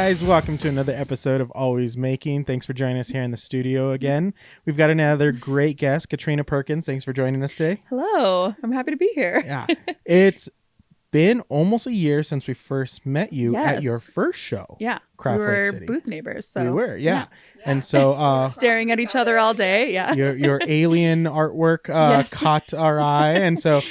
guys, welcome to another episode of Always Making. Thanks for joining us here in the studio again. We've got another great guest, Katrina Perkins. Thanks for joining us today. Hello, I'm happy to be here. Yeah, it's been almost a year since we first met you at your first show. Yeah, Craft we Lake were City. booth neighbors. So We were, yeah. And so staring at each other all day. Yeah, your alien artwork caught our eye, and so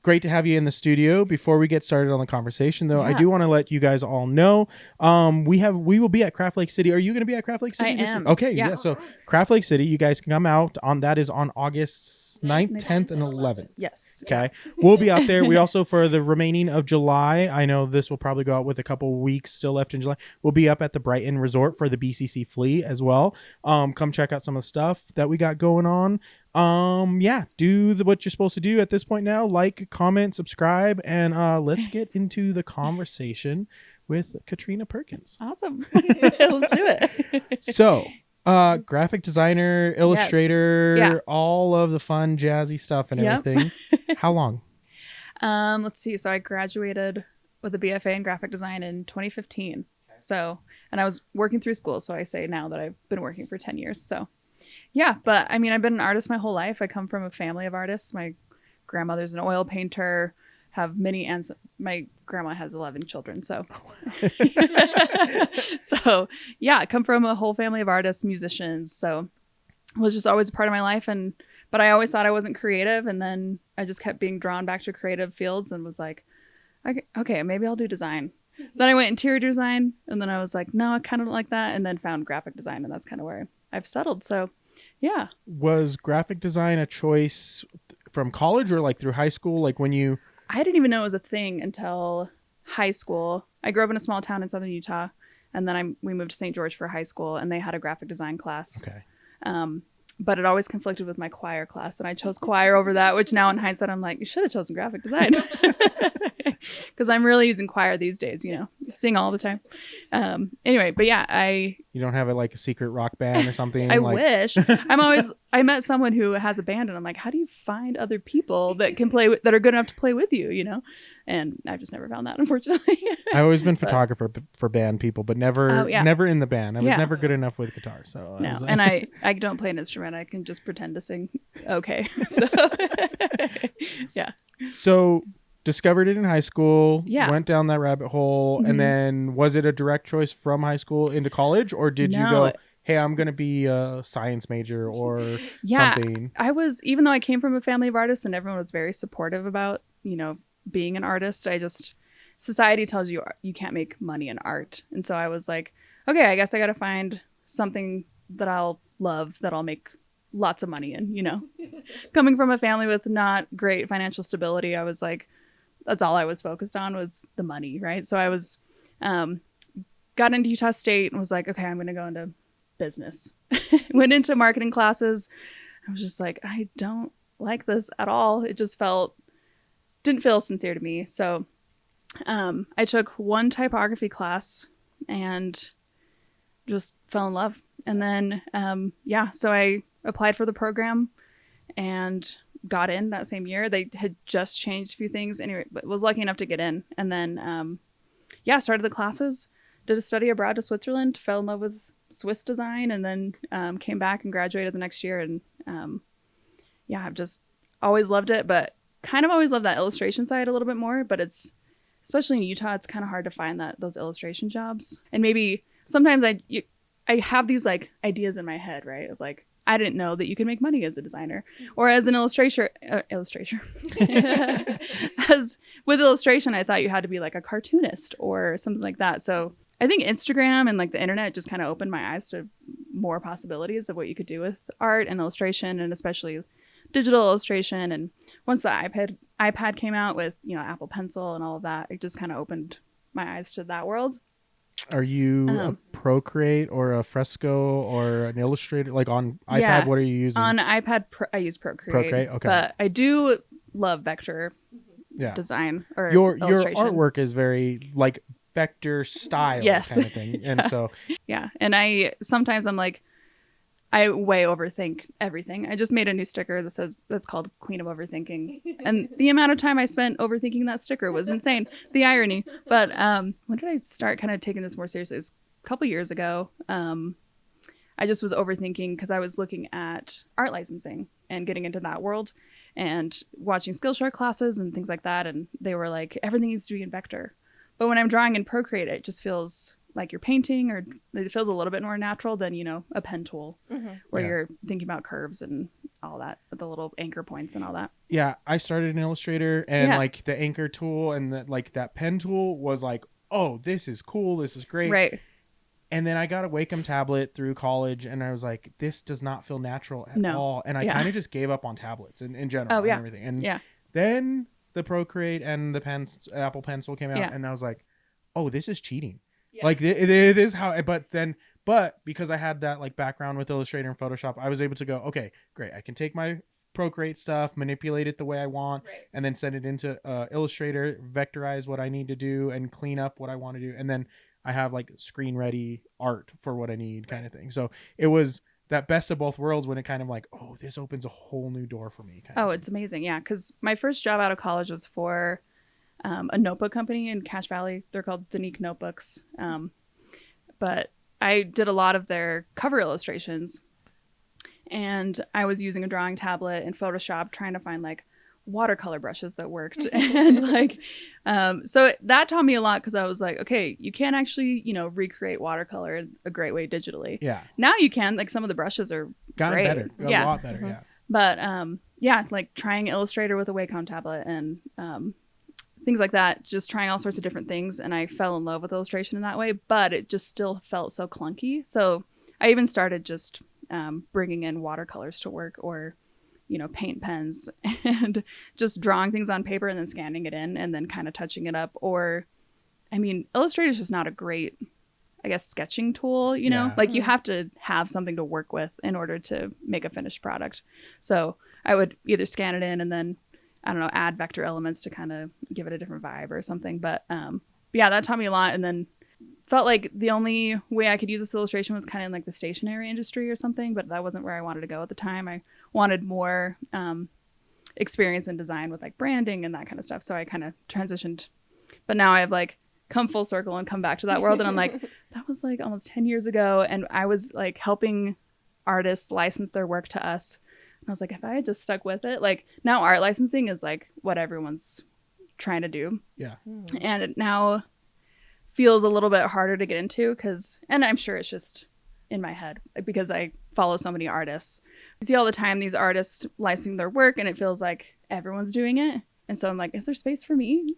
great to have you in the studio. Before we get started on the conversation, though, I do want to let you guys all know we will be at Craft Lake City. Are you going to be at Craft Lake City? I am. Okay, yeah. So Craft Lake City, you guys can come out on that is on August 9th, 10th, and 11th. Yes. Okay. We'll be out there. We also, for the remaining of July, I know this will probably go out with a couple weeks still left in July. We'll be up at the Brighton Resort for the BCC Flea as well. Come check out some of the stuff that we got going on. Do what you're supposed to do at this point now. Like, comment, subscribe, and let's get into the conversation with Katrina Perkins. Awesome. Let's do it. So, graphic designer, illustrator, all of the fun, jazzy stuff and everything. How long? Let's see. So I graduated with a BFA in graphic design in 2015. So, and I was working through school. So I say now that I've been working for 10 years. So yeah, but I mean, I've been an artist my whole life. I come from a family of artists. My grandmother's an oil painter, have many aunts. My grandma has 11 children. So, so yeah, I come from a whole family of artists, musicians. So it was just always a part of my life. But I always thought I wasn't creative. And then I just kept being drawn back to creative fields and was like, okay, maybe I'll do design. Then I went interior design. And then I was like, no, I kind of don't like that. And then found graphic design. And that's kind of where I've settled. So yeah. Was graphic design a choice from college or like through high school? Like when you... I didn't even know it was a thing until high school. I grew up in a small town in southern Utah, and then we moved to St. George for high school, and they had a graphic design class. Okay. But it always conflicted with my choir class, and I chose choir over that, which now in hindsight, I'm like, you should have chosen graphic design. Because I'm really using choir these days, sing all the time. Anyway, but yeah, You don't have like a secret rock band or something? I wish. I met someone who has a band, and I'm like, how do you find other people that can play that are good enough to play with you, And I've just never found that, unfortunately. I've always been photographer for band people, but never in the band. I was never good enough with guitar. So no, and I don't play an instrument. I can just pretend to sing okay. So yeah. So discovered it in high school, went down that rabbit hole, and then was it a direct choice from high school into college, or did you go, hey, I'm going to be a science major or something? I was, even though I came from a family of artists and everyone was very supportive about, being an artist, society tells you you can't make money in art. And so I was like, okay, I guess I got to find something that I'll love, that I'll make lots of money in, Coming from a family with not great financial stability, I was like, that's all I was focused on was the money, right? So I was, got into Utah State and was like, okay, I'm going to go into business. Went into marketing classes. I was just like, I don't like this at all. It just didn't feel sincere to me. So I took one typography class and just fell in love. And then, so I applied for the program and got in that same year. They had just changed a few things anyway, but was lucky enough to get in. And then, started the classes, did a study abroad to Switzerland, fell in love with Swiss design, and then came back and graduated the next year. And I've just always loved it, but kind of always loved that illustration side a little bit more. But it's, especially in Utah, it's kind of hard to find those illustration jobs. And maybe sometimes I have these like ideas in my head, right? Of like, I didn't know that you could make money as a designer or as an illustrator. As with illustration, I thought you had to be like a cartoonist or something like that. So I think Instagram and like the internet just kind of opened my eyes to more possibilities of what you could do with art and illustration, and especially digital illustration. And once the iPad came out with, Apple Pencil and all of that, it just kind of opened my eyes to that world. Are you a Procreate or a Fresco or an Illustrator? Like on iPad, what are you using? On iPad, I use Procreate. Procreate, okay. But I do love vector design or your illustration. artwork is very like vector style kind of thing. And so yeah. And sometimes I'm like, I way overthink everything. I just made a new sticker that's called Queen of Overthinking. And the amount of time I spent overthinking that sticker was insane. The irony. But when did I start kind of taking this more seriously? It was a couple years ago. I just was overthinking because I was looking at art licensing and getting into that world and watching Skillshare classes and things like that. And they were like, everything needs to be in vector. But when I'm drawing in Procreate, it just feels like you're painting, or it feels a little bit more natural than, you know, a pen tool where you're thinking about curves and all that, the little anchor points and all that. Yeah, I started in Illustrator, and like the anchor tool and that pen tool was like, oh, this is cool, this is great. Right. And then I got a Wacom tablet through college, and I was like, this does not feel natural at all. And I kind of just gave up on tablets in general and everything. And then the Procreate and the Apple Pencil came out, and I was like, oh, this is cheating. Yeah. Like it is how, but because I had that like background with Illustrator and Photoshop, I was able to go, okay, great. I can take my Procreate stuff, manipulate it the way I want, and then send it into Illustrator, vectorize what I need to do, and clean up what I want to do. And then I have like screen ready art for what I need kind of thing. So it was that best of both worlds when it kind of like, oh, this opens a whole new door for me. It's amazing. Yeah. Cause my first job out of college was for a notebook company in Cache Valley. They're called Danique Notebooks. But I did a lot of their cover illustrations, and I was using a drawing tablet in Photoshop trying to find like watercolor brushes that worked. And like, so that taught me a lot, because I was like, okay, you can't actually, you know, recreate watercolor in a great way digitally. Yeah. Now you can, like, some of the brushes are gotten better. A lot better. Yeah. But like trying Illustrator with a Wacom tablet and things like that, just trying all sorts of different things. And I fell in love with illustration in that way, but it just still felt so clunky. So I even started just bringing in watercolors to work, or, you know, paint pens, and just drawing things on paper and then scanning it in and then kind of touching it up. Or, I mean, Illustrator is just not a great, I guess, sketching tool, you know, like you have to have something to work with in order to make a finished product. So I would either scan it in and then, I don't know, add vector elements to kind of give it a different vibe or something. But yeah, that taught me a lot. And then felt like the only way I could use this illustration was kind of in like the stationery industry or something, but that wasn't where I wanted to go at the time. I wanted more experience in design with like branding and that kind of stuff. So I kind of transitioned, but now I've like come full circle and come back to that world. And I'm like, that was like almost 10 years ago. And I was like helping artists license their work to us. And I was like, if I had just stuck with it, like now art licensing is like what everyone's trying to do. Yeah. And it now feels a little bit harder to get into, and I'm sure it's just in my head because I follow so many artists. I see all the time these artists licensing their work, and it feels like everyone's doing it. And so I'm like, is there space for me?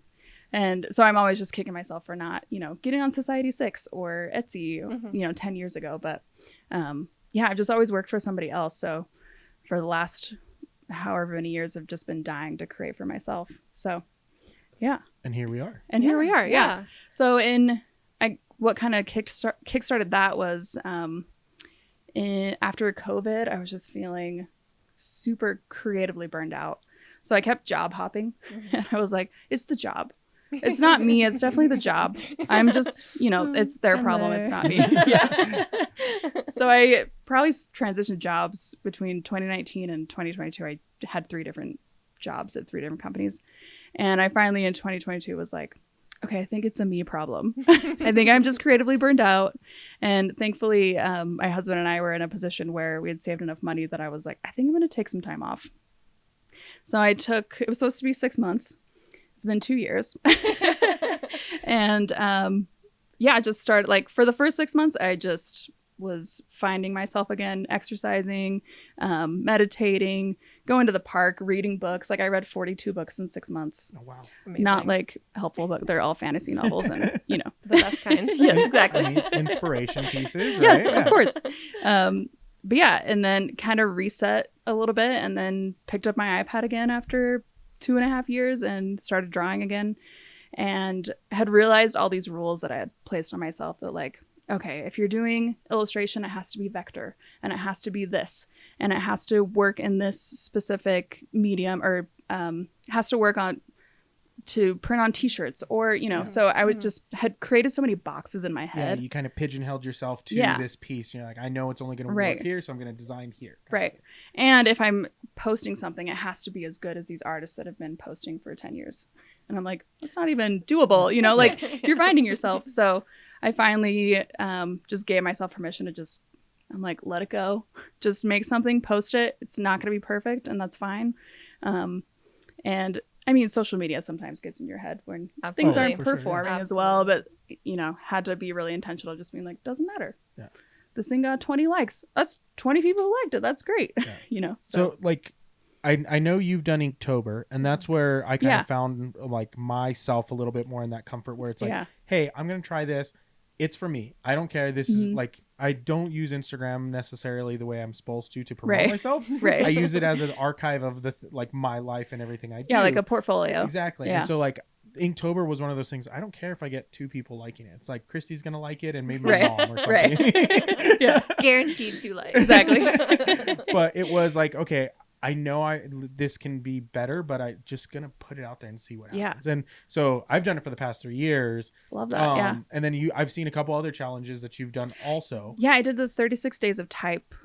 And so I'm always just kicking myself for not, you know, getting on Society6 or Etsy, you know, 10 years ago. But yeah, I've just always worked for somebody else. So for the last however many years, I've just been dying to create for myself. So yeah. And here we are. Here we are. Yeah. So what kind of kickstarted that was after COVID, I was just feeling super creatively burned out. So I kept job hopping, and I was like, it's the job. It's not me. It's definitely the job. I'm just, you know, it's their problem. It's not me. Yeah. So I probably transitioned jobs between 2019 and 2022. I had 3 different jobs at 3 different companies. And I finally in 2022 was like, okay, I think it's a me problem. I think I'm just creatively burned out. And thankfully, my husband and I were in a position where we had saved enough money that I was like, I think I'm going to take some time off. So it was supposed to be 6 months. It's been 2 years. And yeah, I just started, like, for the first 6 months, I just was finding myself again, exercising, meditating, going to the park, reading books. Like I read 42 books in 6 months. Oh, wow. Amazing. Not like helpful books. They're all fantasy novels and, you know. The best kind. Yes, exactly. I mean, inspiration pieces, right? Yes, of course. But yeah, and then kind of reset a little bit, and then picked up my iPad again after 2.5 years and started drawing again, and had realized all these rules that I had placed on myself that, like, okay, if you're doing illustration, it has to be vector, and it has to be this, and it has to work in this specific medium, or has to work on to print on t-shirts, or so I would just had created so many boxes in my head. You kind of pigeonholed yourself to this piece. You're like, I know it's only going to work here, so I'm going to design here. Right. And if I'm posting something, it has to be as good as these artists that have been posting for 10 years. And I'm like, that's not even doable, like you're finding yourself. So I finally just gave myself permission to I'm like, let it go. Just make something, post it. It's not going to be perfect, and that's fine. And I mean, social media sometimes gets in your head when things aren't performing as well, but had to be really intentional, just being like, doesn't matter. Yeah. This thing got 20 likes. That's 20 people who liked it. That's great. Yeah. So like, I know you've done Inktober, and that's where I kind of found like myself a little bit more in that comfort where it's like, hey, I'm going to try this. It's for me. I don't care. This is like, I don't use Instagram necessarily the way I'm supposed to promote myself. Right. I use it as an archive of the like my life and everything I do. Yeah, like a portfolio. Exactly. Yeah. And so like Inktober was one of those things. I don't care if I get 2 people liking it. It's like Christy's gonna like it, and maybe my mom or something. Right. Yeah. Guaranteed 2 likes. Exactly. But it was like, okay, I know this can be better, but I just gonna put it out there and see what happens. And so I've done it for the past 3 years. Love that. And then I've seen a couple other challenges that you've done also. Yeah, I did the 36 days of type,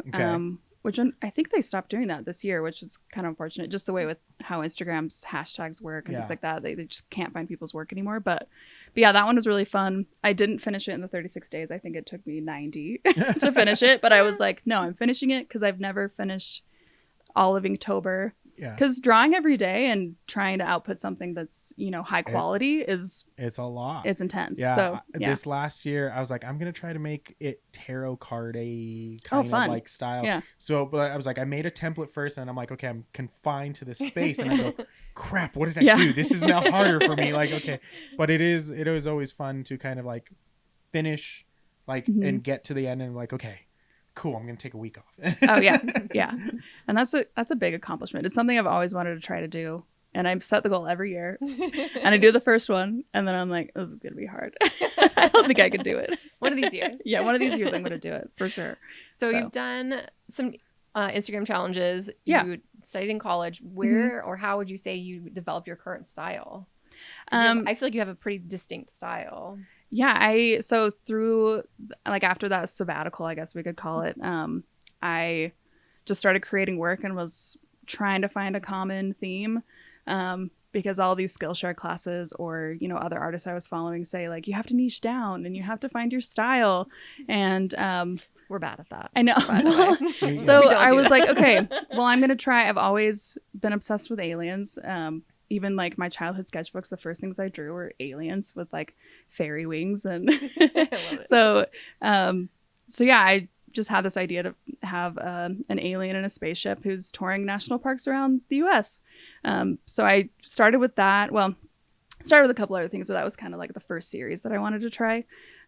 which I think they stopped doing that this year, which is kind of unfortunate. Just the way with how Instagram's hashtags work and things like that, they just can't find people's work anymore. But yeah, that one was really fun. I didn't finish it in the 36 days. I think it took me 90 to finish it, but I was like, no, I'm finishing it because I've never finished all of Inktober. Because drawing every day and trying to output something that's high quality it's a lot. It's intense. So this last year I was like, I'm gonna try to make it tarot card-y kind of like style. So but I was like, I made a template first, and I'm like, okay, I'm confined to this space, and I go, crap, what did I do? This is now harder for me. Like, okay, but it was always fun to kind of like finish like and get to the end and like, okay, cool, I'm gonna take a week off. Oh yeah. And that's a big accomplishment. It's something I've always wanted to try to do, and I've set the goal every year, and I do the first one, and then I'm like, this is gonna be hard. I don't think I can do it one of these years. One of these years I'm gonna do it for sure. So you've done some Instagram challenges. You studied in college. Where or how would you say you develop your current style? I feel like you have a pretty distinct style. Yeah, so through like after that sabbatical, I guess we could call it, I just started creating work and was trying to find a common theme, because all these Skillshare classes or other artists I was following say like you have to niche down and you have to find your style, and we're bad at that. I know. So I was like, okay, well, I'm gonna try. I've always been obsessed with aliens. Even like my childhood sketchbooks, the first things I drew were aliens with like fairy wings, and so yeah, I just had this idea to have an alien in a spaceship who's touring national parks around the U.S. So I started with that. Well, started with a couple other things, but that was kind of like the first series that I wanted to try.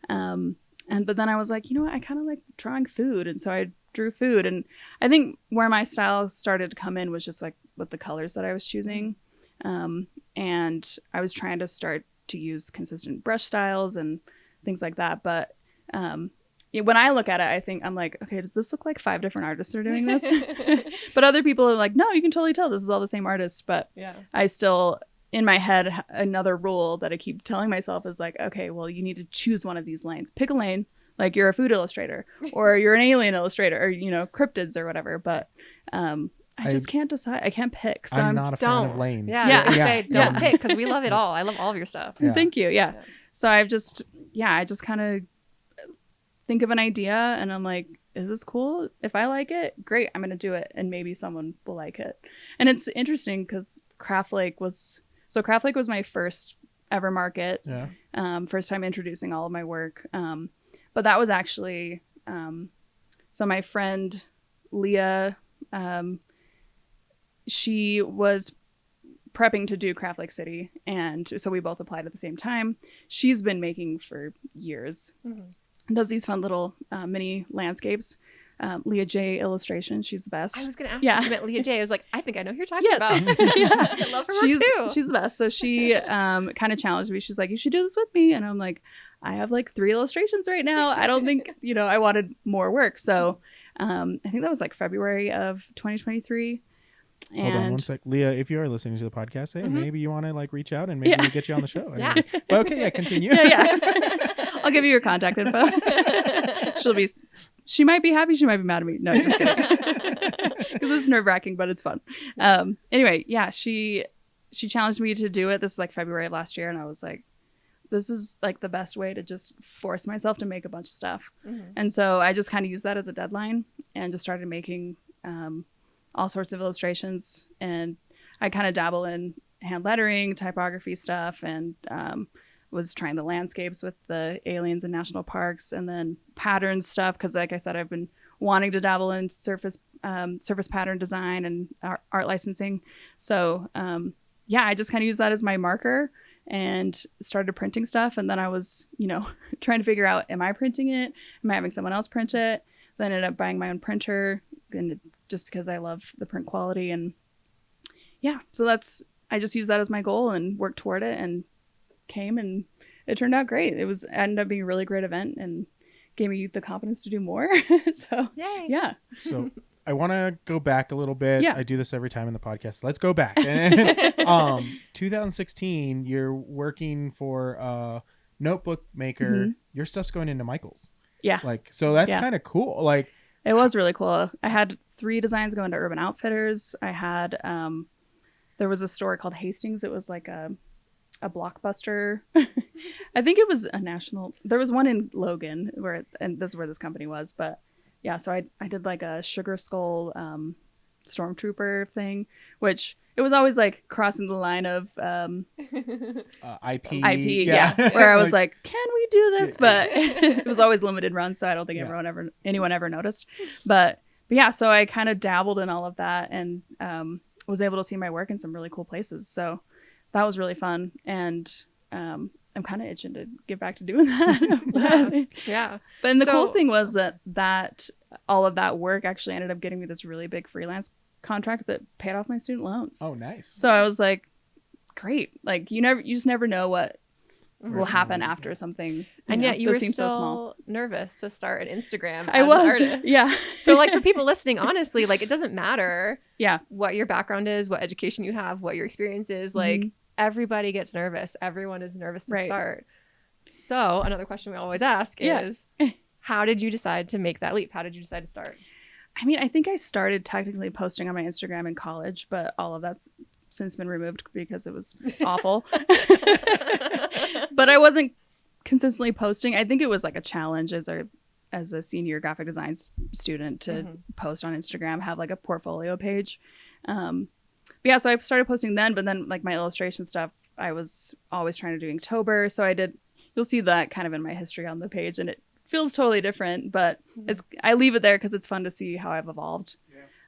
But then I was like, what? I kind of like drawing food, and so I drew food. And I think where my style started to come in was just like with the colors that I was choosing. And I was trying to start to use consistent brush styles and things like that. But when I look at it, I think I'm like, okay, does this look like 5 different artists are doing this? But other people are like, no, you can totally tell this is all the same artist. But I still, in my head, another rule that I keep telling myself is like, okay, well, you need to choose one of these lanes. Pick a lane, like you're a food illustrator or you're an alien illustrator or, cryptids or whatever. But I just can't decide. I can't pick. So I'm not a fan of lanes. Yeah. Say don't pick, because we love it all. I love all of your stuff. Thank you. Yeah. So I just kind of think of an idea and I'm like, is this cool? If I like it, great. I'm going to do it. And maybe someone will like it. And it's interesting because Craft Lake was my first ever market. First time introducing all of my work. But that was actually, so my friend Leah, she was prepping to do Craft Lake City, and so we both applied at the same time. She's been making for years. Does these fun little mini landscapes. Leah J illustration, she's the best. I was gonna ask if you meant Leah J. I was like, I think I know who you're talking about. I love her work too. She's the best. So she kind of challenged me. She's like, you should do this with me, and I'm like, I have like 3 illustrations right now. I don't think I wanted more work. So I think that was like February of 2023. And hold on one sec, Leah. If you are listening to the podcast, hey, maybe you want to like reach out and maybe we get you on the show. Yeah. But okay, yeah, continue. yeah. I'll give you your contact info. She might be happy. She might be mad at me. No, just kidding. Because it's nerve-wracking, but it's fun. Anyway, yeah, she challenged me to do it. This was like February of last year, and I was like, this is like the best way to just force myself to make a bunch of stuff. And so I just kind of used that as a deadline and just started making all sorts of illustrations. And I kind of dabble in hand lettering, typography stuff, and was trying the landscapes with the aliens in national parks, and then pattern stuff. Because like I said, I've been wanting to dabble in surface pattern design and art licensing. So yeah, I just kind of used that as my marker and started printing stuff. And then I was, trying to figure out, am I printing it? Am I having someone else print it? Then ended up buying my own printer, and just because I love the print quality. And yeah, so I just used that as my goal and worked toward it, and came, and it turned out great. It ended up being a really great event and gave me the confidence to do more. So yay. Yeah. So I want to go back a little bit. Yeah. I do this every time in the podcast. Let's go back. 2016, you're working for a notebook maker. Your stuff's going into Michael's. Yeah. So that's kind of cool. It was really cool. I had 3 designs going to Urban Outfitters. I had, there was a store called Hastings. It was like a Blockbuster. I think it was a national. There was one in Logan and this is where this company was. But yeah, so I did like a Sugar Skull Stormtrooper thing, which it was always like crossing the line of IP. Yeah. Where I was like, can we do this? But it was always limited run, so I don't think anyone ever noticed. But yeah, so I kind of dabbled in all of that, and was able to see my work in some really cool places. So that was really fun, and I'm kind of itching to get back to doing that. Yeah. But the cool thing was that all of that work actually ended up getting me this really big freelance contract that paid off my student loans. Oh, nice. So I was like, great. Like you just never know what will happen after something. And yet you were still so small. Nervous to start an Instagram I as was. an artist. Yeah. So like for people listening, honestly, like it doesn't matter what your background is, what education you have, what your experience is. Like everybody gets nervous. Everyone is nervous to start. So another question we always ask is, how did you decide to make that leap? How did you decide to start? I mean, I think I started technically posting on my Instagram in college, but all of that's since been removed because it was awful. But I wasn't consistently posting. I think it was like a challenge as a senior graphic design student to post on Instagram, have like a portfolio page. But yeah, so I started posting then, but then like my illustration stuff, I was always trying to do Inktober. So you'll see that kind of in my history on the page, and it feels totally different, but I leave it there because it's fun to see how I've evolved.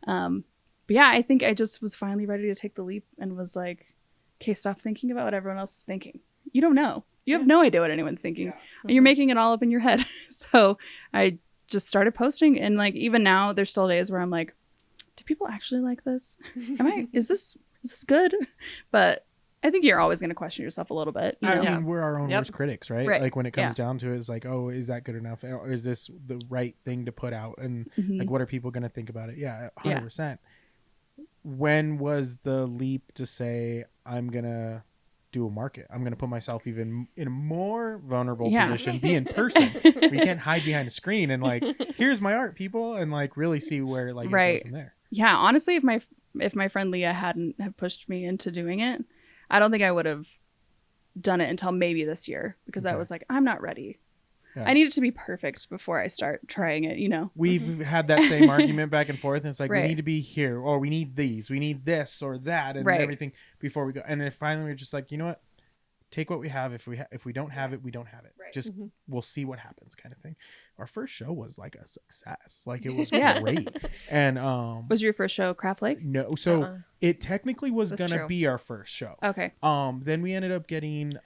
But yeah, I think I just was finally ready to take the leap and was like, okay, stop thinking about what everyone else is thinking. You don't know. You have no idea what anyone's thinking. And you're making it all up in your head. So I just started posting, and like even now there's still days where I'm like, do people actually like this? Is this good? But I think you're always going to question yourself a little bit. I mean, we're our own worst critics, right? Like when it comes Yeah. down to it, it's like, oh, is that good enough? Or is this the right thing to put out? And like, what are people going to think about it? Yeah, 100%. When was the leap to say, I'm going to do a market? I'm going to put myself even in a more vulnerable position, be in person. We can't hide behind a screen and like, here's my art, people, and like really see where like it goes from there. Yeah, honestly, if my friend Leah hadn't have pushed me into doing it, I don't think I would have done it until maybe this year, because I was like, I'm not ready. Yeah. I need it to be perfect before I start trying it, We've had that same argument back and forth, and it's like, we need to be here, or we need these, we need this or that, and everything before we go. And then finally we're just like, you know what? Take what we have. If we don't have it, we don't have it. Just we'll see what happens, kind of thing. Our first show was like a success. Like it was great. And was your first show Craft Lake? No, so it technically was gonna be our first show. Okay. Then we ended up getting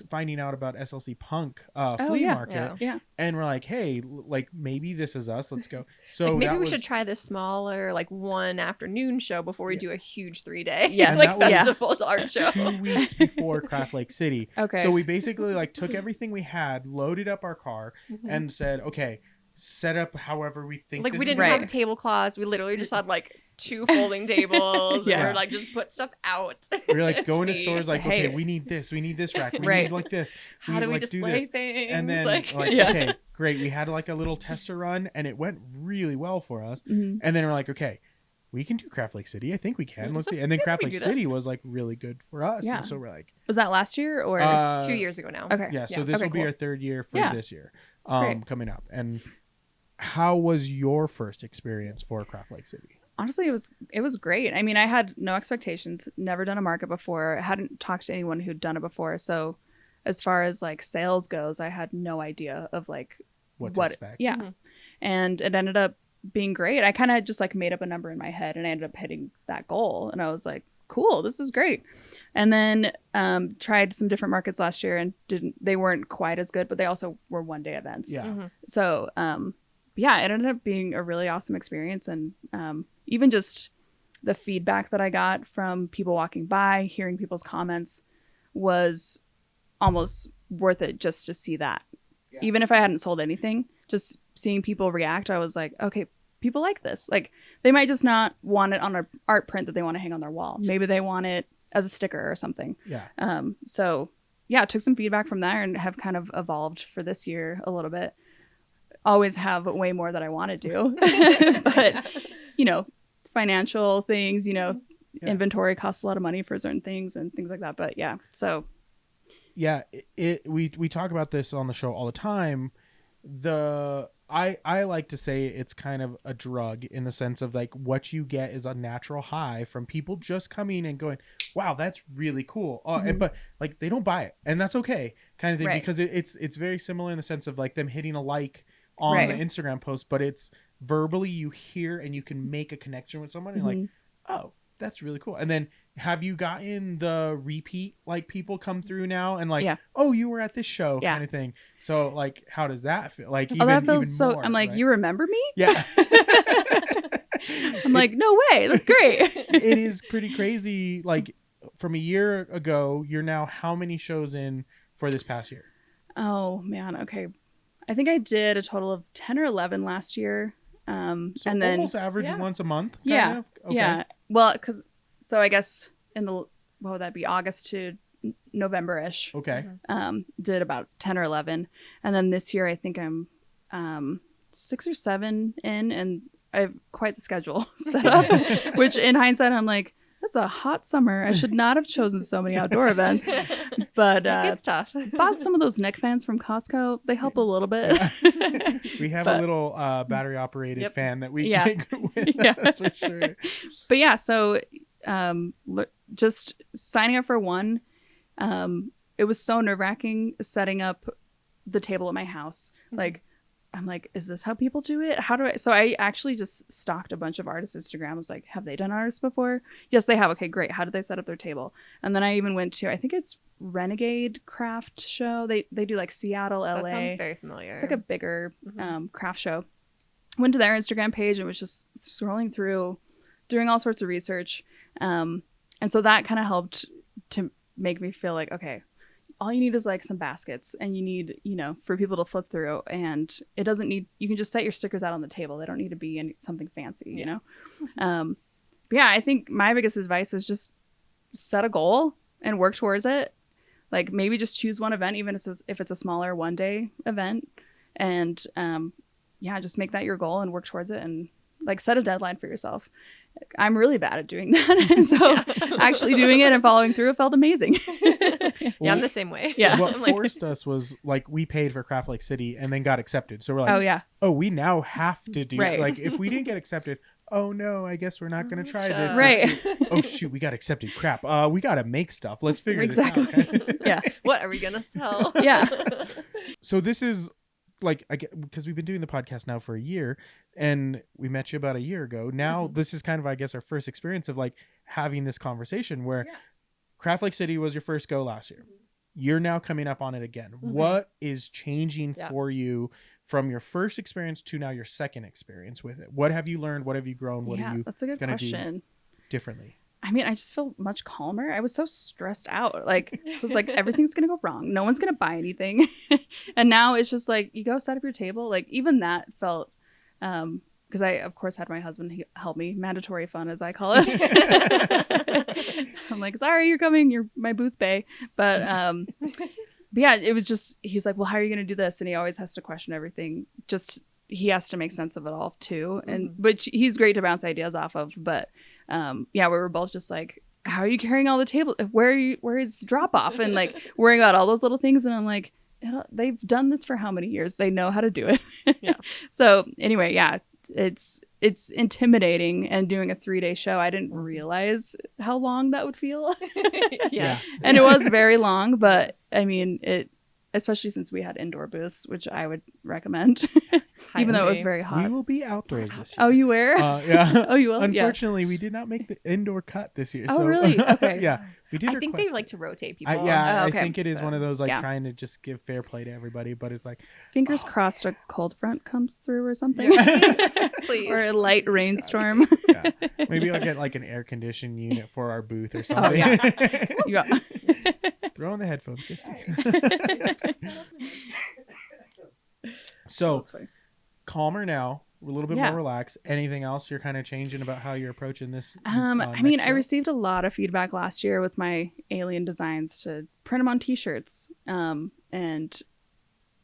finding out about SLC Punk flea market. Yeah. And we're like, hey, like maybe this is us. Let's go. So like maybe we should try this smaller, like one afternoon show before we do a huge 3-day like festival art show. 2 weeks before Craft Lake City. Okay. So we basically like took everything we had, loaded up our car, and said, okay, set up however we think. Like we didn't have tablecloths. We literally just had like 2 folding tables. Yeah. Or like just put stuff out. We're like going to See. stores like, Hey. okay, we need this rack. We Right. need like this. How do we like, display things? And then Yeah. okay, great. We had like a little tester run and it went really well for us. Mhm. And then we're like, okay, we can do Craft Lake City. I think we can. Let's see. And then Craft Lake City was like really good for us. Yeah. And so we're like, Was that last year or 2 years ago now. okay? yeah. So Yeah. this Okay, will be cool. our 3rd year for Yeah. this year, Great. coming up. And how was your first experience for Craft Lake City? Honestly, it was great. I mean, I had no expectations, never done a market before, hadn't talked to anyone who'd done it before. So as far as like sales goes, I had no idea of like What to expect? Yeah. Mhm. And it ended up being great. I kind of just like made up a number in my head and I ended up hitting that goal. And I was like, cool, this is great. And then tried some different markets last year and they weren't quite as good, but they also were 1-day events. Yeah. Mhm. So yeah, it ended up being a really awesome experience. And even just the feedback that I got from people walking by, hearing people's comments was almost worth it just to see that. Yeah. Even if I hadn't sold anything, just seeing people react, I was like, okay, people like this. Like they might just not want it on an art print that they want to hang on their wall. Maybe they want it as a sticker or something. Yeah. So yeah, took some feedback from there and have kind of evolved for this year a little bit. Always have way more that I want to do, but you know, financial things, you know, Yeah. inventory costs a lot of money for certain things and things like that. But yeah, so Yeah, we talk about this on the show all the time. I like to say it's kind of a drug in the sense of like what you get is a natural high from people just coming and going, wow, that's really cool. And but like they don't buy it, and that's okay, kind of thing, Right. because it's very similar in the sense of like them hitting a like on Right. the Instagram post, but it's verbally you hear and you can make a connection with someone and you're like, oh, that's really cool. And then have you gotten the repeat like people come through now and like, Yeah. oh, you were at this show Yeah. kind of thing. So like, how does that feel? Like oh, that feels even so. more, I'm like, right? you remember me? Yeah. I'm like, no way, that's great. It is pretty crazy. Like from a year ago, you're now how many shows in for this past year? Oh man, okay. I think I did a total of 10 or 11 last year. So and then almost average yeah. once a month. Kind yeah, of? Okay. yeah. Well, so I guess in the what would that be, August to November-ish. Okay. Did about 10 or 11, and then this year I think I'm 6 or 7 in, and I have quite the schedule set up. Which in hindsight I'm like, that's a hot summer. I should not have chosen so many outdoor events. But it's tough. bought some of those neck fans from Costco. They help a little bit. We have But- a little battery operated Yep. fan that we Yeah. can with Yeah. us for sure. But yeah, so just signing up for one, it was so nerve-wracking setting up the table at my house. Like, I'm like, is this how people do it? How do I? So I actually just stalked a bunch of artists' Instagram. I was like, have they done artists before? Yes, they have. Okay, great. How did they set up their table? And then I even went to, I think it's Renegade Craft Show. They do like Seattle, LA. That sounds very familiar. It's like a bigger craft show. Went to their Instagram page and was just scrolling through, doing all sorts of research. And so that kind of helped to make me feel like, okay, all you need is like some baskets and you need, you know, for people to flip through, and it doesn't need, you can just set your stickers out on the table. They don't need to be in something fancy, you know? But yeah, I think my biggest advice is just set a goal and work towards it. Like maybe just choose one event, even if it's a smaller 1-day event, and yeah, just make that your goal and work towards it, and like set a deadline for yourself. I'm really bad at doing that. And so actually doing it and following through, it felt amazing. Yeah, I'm the same way. Yeah. What I'm like- forced us was like we paid for Craft Lake City and then got accepted. So we're like, Oh yeah. oh, we now have to do Right. like if we didn't get accepted, oh no, I guess we're not going to try this. Right. year. Oh shoot, we got accepted. Crap. We got to make stuff. Let's figure Exactly. this out. Yeah. What are we gonna sell? Yeah. So this is like because we've been doing the podcast now for a year, and we met you about a year ago. Now this is kind of, I guess, our first experience of like having this conversation where Craft Lake City was your first go last year. You're now coming up on it again. What is changing for you from your first experience to now your second experience with it? What have you learned? What have you grown? What are you that's a good gonna do question. differently? I mean, I just feel much calmer. I was so stressed out. Like, it was like, everything's going to go wrong. No one's going to buy anything. And now it's just like, you go set up your table. Like, even that felt because I, of course, had my husband help me, mandatory fun, as I call it. I'm like, sorry, you're coming. You're my booth bay. But yeah, it was just, he's like, well, how are you going to do this? And he always has to question everything. Just, he has to make sense of it all too. And, which he's great to bounce ideas off of. But yeah, we were both just like, how are you carrying all the tables? Where is drop off? And like worrying about all those little things. And I'm like, they've done this for how many years? They know how to do it. Yeah. So anyway, yeah, it's intimidating. And doing a 3-day show, I didn't realize how long that would feel. Yes. And it was very long, but I mean, especially since we had indoor booths, which I would recommend, even though it was very hot. We will be outdoors this year. Oh, you were? Yeah. Oh, you will? Unfortunately, we did not make the indoor cut this year. Oh, so, really? Okay. Yeah. We did I think they like to rotate people. I okay. think it is one of those trying to just give fair play to everybody, but it's like fingers crossed a cold front comes through or something. Please. Or a light rainstorm. Yeah. Maybe I'll get like an air conditioned unit for our booth or something. Oh, yeah. Yeah. Throw in the headphones, Christy. So calmer now. We're a little bit more relaxed. Anything else you're kind of changing about how you're approaching this? I mean, I received a lot of feedback last year with my alien designs to print them on t-shirts. And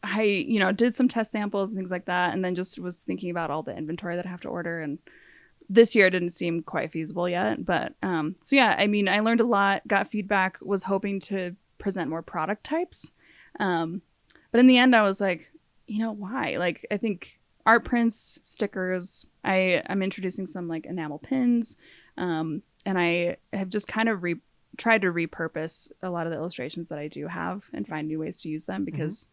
I, did some test samples and things like that. And then just was thinking about all the inventory that I have to order. And this year didn't seem quite feasible yet. But so yeah, I mean, I learned a lot, got feedback, was hoping to present more product types. But in the end, I was like, why? Like, I think art prints, stickers, I'm introducing some like enamel pins. And I have just kind of tried to repurpose a lot of the illustrations that I do have and find new ways to use them because,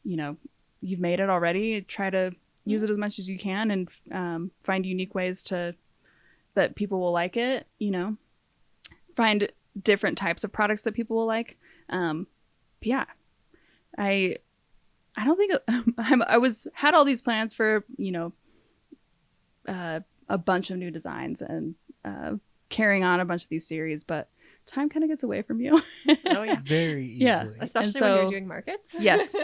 you've made it already. Try to use it as much as you can and find unique ways that people will like it, find different types of products that people will like. Yeah, I don't think had all these plans for, a bunch of new designs and carrying on a bunch of these series, but time kind of gets away from you. Oh yeah. Very easily. Yeah. Especially when you're doing markets. Yes.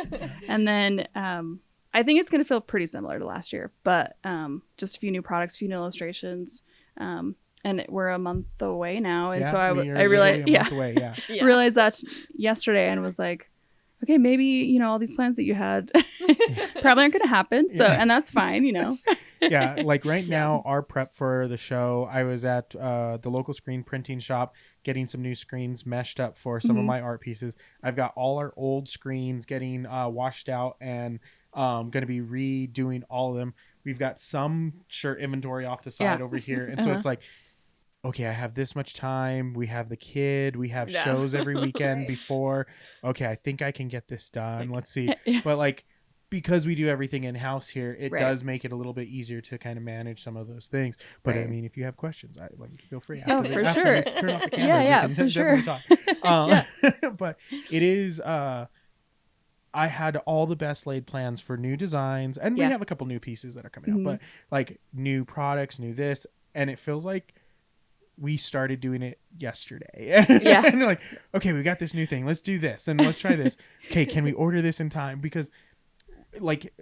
And then I think it's going to feel pretty similar to last year, but just a few new products, a few new illustrations. And we're a month away now. And so I realized, realized that yesterday and was like, okay, maybe, all these plans that you had probably aren't going to happen. So, and that's fine, Yeah. Like right now, our prep for the show, I was at the local screen printing shop, getting some new screens meshed up for some of my art pieces. I've got all our old screens getting washed out and going to be redoing all of them. We've got some shirt inventory off the side over here. And so it's like, okay, I have this much time. We have the kid. We have shows every weekend before. Okay, I think I can get this done. Let's see. But like, because we do everything in-house here, it does make it a little bit easier to kind of manage some of those things. But I mean, if you have questions, feel free. For sure. Turn off the cameras. For sure. Talk. But it is... I had all the best laid plans for new designs. And we have a couple new pieces that are coming out. But like new products, new this. And it feels like we started doing it yesterday. And you're like, okay, we got this new thing. Let's do this and let's try this. Okay, can we order this in time? Because like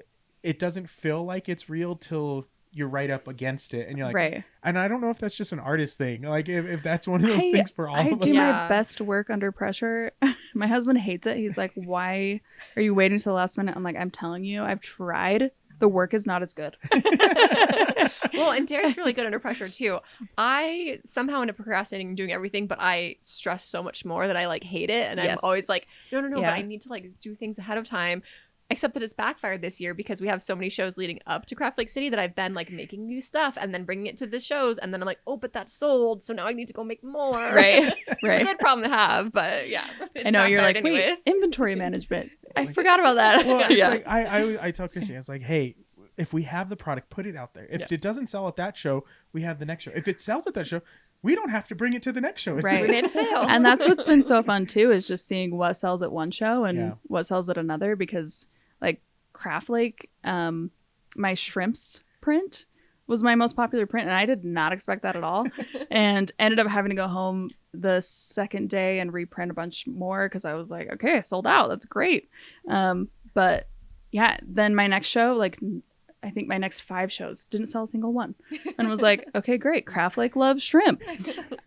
it doesn't feel like it's real till you're right up against it and you're like, and I don't know if that's just an artist thing. Like if that's one of those things for all of us. I do my best work under pressure. My husband hates it. He's like, why are you waiting till the last minute? I'm like, I'm telling you, I've tried. The work is not as good. Well, and Derek's really good under pressure too. I somehow end up procrastinating and doing everything, but I stress so much more that I like hate it. And I'm always like, no, but I need to like do things ahead of time. Except that it's backfired this year because we have so many shows leading up to Craft Lake City that I've been like making new stuff and then bringing it to the shows. And then I'm like, oh, but that's sold. So now I need to go make more. Right. It's a good problem to have. But yeah. I know you're like, wait, inventory management. I forgot about that. Well, it's like, I tell Christy, it's like, hey, if we have the product, put it out there. If it doesn't sell at that show, we have the next show. If it sells at that show, we don't have to bring it to the next show. Right. We made a sale. And that's what's been so fun too, is just seeing what sells at one show and what sells at another. Because like Craft Lake, my shrimps print was my most popular print, and I did not expect that at all. And ended up having to go home the second day and reprint a bunch more because I was like, okay, I sold out. That's great. But yeah, then my next show, like I think my next 5 shows didn't sell a single one, and was like, okay, great. Craft Lake loves shrimp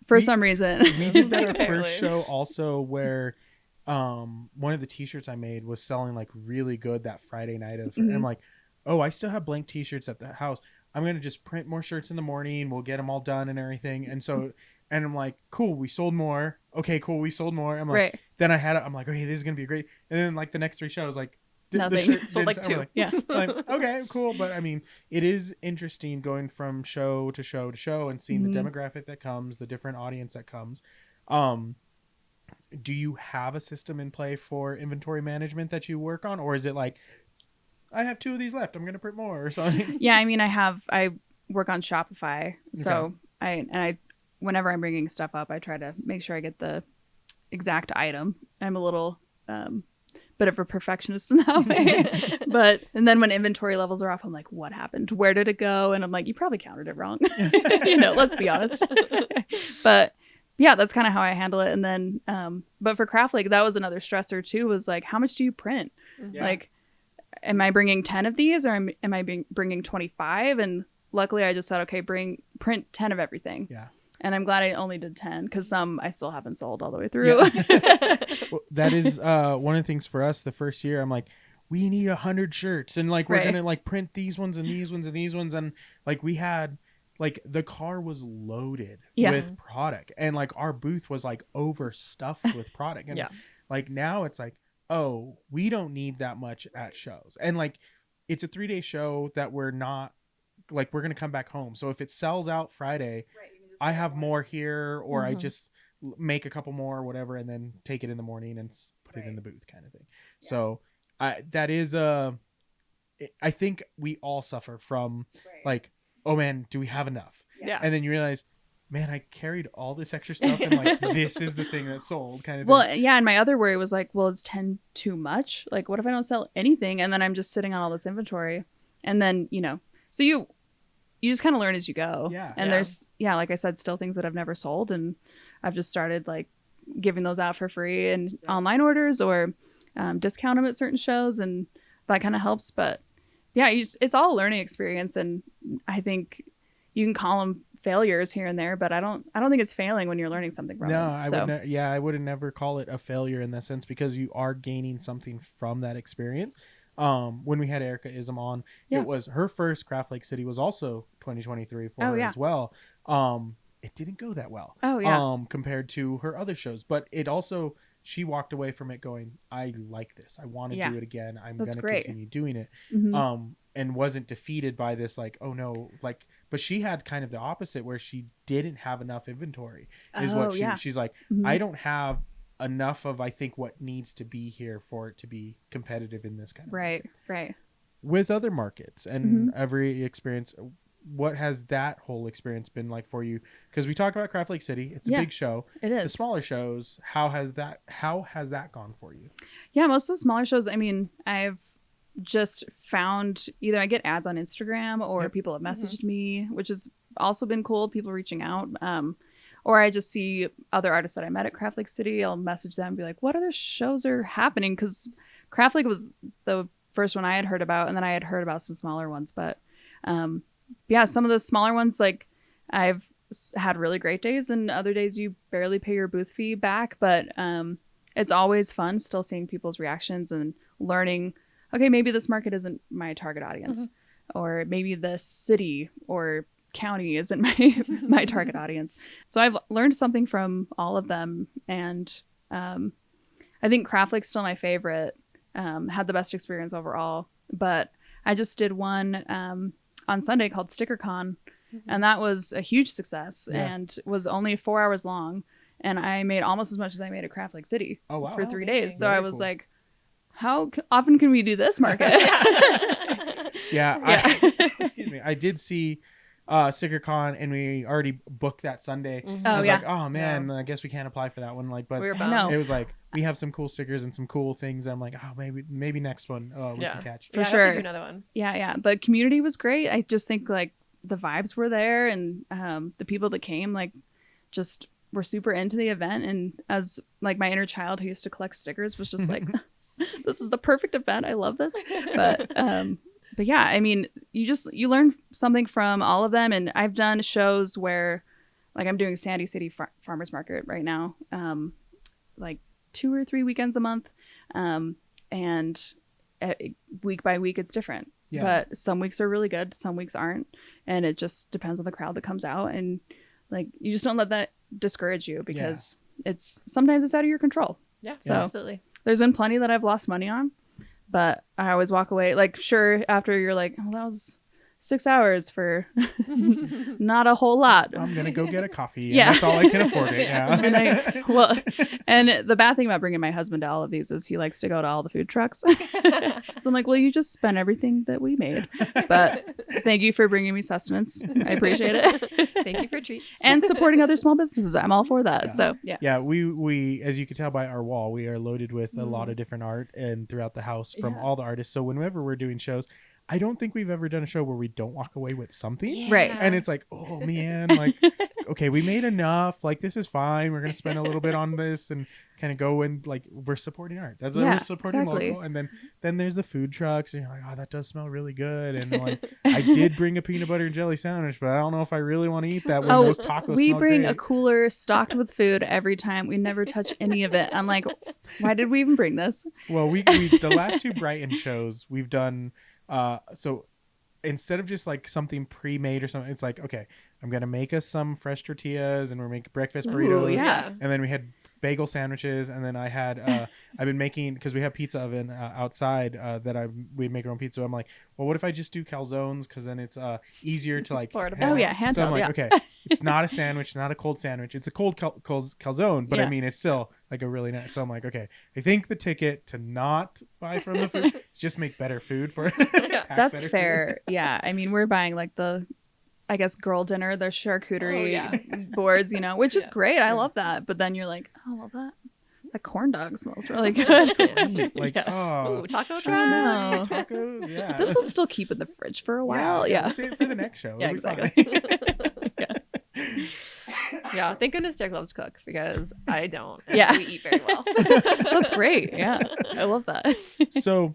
for some reason. We did that our first show also, where one of the t-shirts I made was selling like really good that Friday night of, and I'm like, oh, I still have blank t-shirts at the house. I'm gonna just print more shirts in the morning. We'll get them all done and everything. And so, and I'm like, cool, we sold more. Okay, cool, we sold more. I'm like, then I had it. I'm like, okay, this is gonna be great. And then like the next 3 shows, like, nothing. The shirt sold like 2. Like, yeah. Like, okay, cool. But I mean, it is interesting going from show to show to show and seeing the demographic that comes, the different audience that comes. Do you have a system in play for inventory management that you work on, or is it like, I have 2 of these left, I'm going to print more or something? Yeah, I mean, I work on Shopify, so I whenever I'm bringing stuff up, I try to make sure I get the exact item. I'm a little bit of a perfectionist in that way. And then when inventory levels are off, I'm like, what happened? Where did it go? And I'm like, you probably counted it wrong. Let's be honest. But yeah, that's kind of how I handle it. And then, but for Craft Lake, that was another stressor too, was like, how much do you print? Yeah. Like, am I bringing 10 of these, or am I bringing 25? And luckily I just said, okay, print 10 of everything. Yeah. And I'm glad I only did 10, because some I still haven't sold all the way through. Yeah. Well, that is one of the things for us the first year. I'm like, we need 100 shirts, and like we're gonna like print these ones and these ones and these ones, and like we had like the car was loaded with product, and like our booth was like overstuffed with product, and like now it's like, oh, we don't need that much at shows, and like it's a 3-day show that we're not like, we're gonna come back home. So if it sells out Friday, I have more here, or I just make a couple more or whatever, and then take it in the morning and put it in the booth kind of thing. Yeah. So that is I think we all suffer from like, oh man, do we have enough? Yeah. And then you realize, man, I carried all this extra stuff, and like this is the thing that sold kind of thing. Well, yeah, and my other worry was like, well, is 10 too much? Like, what if I don't sell anything, and then I'm just sitting on all this inventory? And then, so you just kind of learn as you go. Yeah. And there's, like I said, still things that I've never sold, and I've just started like giving those out for free and online orders, or discount them at certain shows, and that kind of helps. But yeah, it's all a learning experience, and I think you can call them failures here and there, but I don't think it's failing when you're learning something from it. I would never call it a failure in that sense, because you are gaining something from that experience. When we had Erikaisms on, it was her first Craft Lake City, was also 2023 for her as well. It didn't go that well. Compared to her other shows, but it also, she walked away from it going, I like this. I want to do it again. I'm going to continue doing it. And wasn't defeated by this, like, oh no, like, but she had kind of the opposite, where she didn't have enough inventory is she's like, I don't have enough of, I think, what needs to be here for it to be competitive in this kind of right with other markets and every experience. What has that whole experience been like for you? Because we talk about Craft Lake City, it's a big show. It is. The smaller shows, how has that gone for you? Yeah, most of the smaller shows, I mean, I've just found either I get ads on Instagram, or people have messaged me, which has also been cool, people reaching out. Or I just see other artists that I met at Craft Lake City. I'll message them and be like, what other shows are happening? Because Craft Lake was the first one I had heard about, and then I had heard about some smaller ones. But some of the smaller ones, like, I've had really great days, and other days you barely pay your booth fee back. But it's always fun still seeing people's reactions and learning, okay, maybe this market isn't my target audience, or maybe this city or county isn't my target audience. So I've learned something from all of them, and I think Craft Lake's still my favorite. Had the best experience overall, but I just did one on Sunday called StickerCon, and that was a huge success and was only 4 hours long, and I made almost as much as I made at Craft Lake City for 3 days. So I was like, how often can we do this market? Excuse me. I did see StickerCon, and we already booked that Sunday. I was like, oh man, I guess we can't apply for that one. Like, but we were bummed. It was like, we have some cool stickers and some cool things. I'm like, oh, maybe next one we can catch. For sure. Do another one. Yeah. The community was great. I just think like the vibes were there, and the people that came like just were super into the event. And as like my inner child who used to collect stickers was just like, this is the perfect event. I love this. But But yeah, I mean, you learn something from all of them. And I've done shows where, like, I'm doing Sandy City Farmers Market right now, like 2 or 3 weekends a month. And week by week, it's different. Yeah. But some weeks are really good, some weeks aren't. And it just depends on the crowd that comes out. And like, you just don't let that discourage you, because sometimes it's out of your control. Yeah, so absolutely. There's been plenty that I've lost money on, but I always walk away. Like, sure, after you're like, oh, that was 6 hours for not a whole lot. I'm gonna go get a coffee. And that's all I can afford it. Yeah. And the bad thing about bringing my husband to all of these is he likes to go to all the food trucks. So I'm like, well, you just spent everything that we made. But thank you for bringing me sustenance. I appreciate it. Thank you for treats and supporting other small businesses. I'm all for that. Yeah. So yeah. We as you can tell by our wall, we are loaded with a lot of different art and throughout the house from all the artists. So whenever we're doing shows, I don't think we've ever done a show where we don't walk away with something. Yeah. Right. And it's like, oh man, like, okay, we made enough. Like, this is fine. We're going to spend a little bit on this and kind of go and like, we're supporting art. That's we're supporting local. And then there's the food trucks and you're like, oh, that does smell really good. And like, I did bring a peanut butter and jelly sandwich, but I don't know if I really want to eat that when those tacos we smell bring great. A cooler stocked with food every time. We never touch any of it. I'm like, why did we even bring this? Well, we the last 2 Brighton shows we've done, so instead of just like something pre-made or something, it's like, okay, I'm gonna make us some fresh tortillas and we're making breakfast burritos. Ooh, yeah. And then we had bagel sandwiches, and then I had I've been making, because we have pizza oven outside that we make our own pizza. I'm like, well, what if I just do calzones, because then it's easier to like handheld. So I'm like, okay, it's not a sandwich, not a cold sandwich, it's a cold calzone, but I mean, it's still like a really nice. So I'm like, okay, I think the ticket to not buy from the food is just make better food for that's fair. Yeah, I mean, we're buying like the, I guess, girl dinner, the charcuterie boards, which is great. I love that. But then you're like, oh, well, that corn dog smells really good. Like, taco time. Tacos, yeah. This will still keep in the fridge for a while. Yeah. We'll save it for the next show. Yeah, exactly. Yeah, thank goodness Jack loves to cook, because I don't. Yeah. We eat very well. That's great. Yeah, I love that. So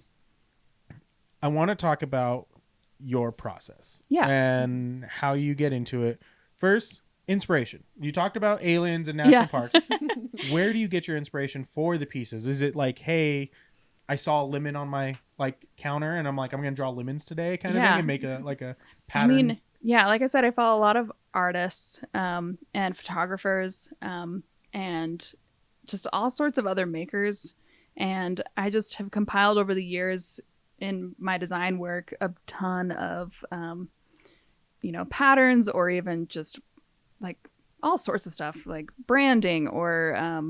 I want to talk about your process and how you get into it. First, inspiration. You talked about aliens and national parks. Where do you get your inspiration for the pieces? Is it like, hey, I saw a lemon on my like counter and I'm like, I'm gonna draw lemons today kind of thing and make a pattern? I mean, like I said, I follow a lot of artists and photographers and just all sorts of other makers, and I just have compiled over the years in my design work a ton of patterns, or even just like all sorts of stuff like branding, or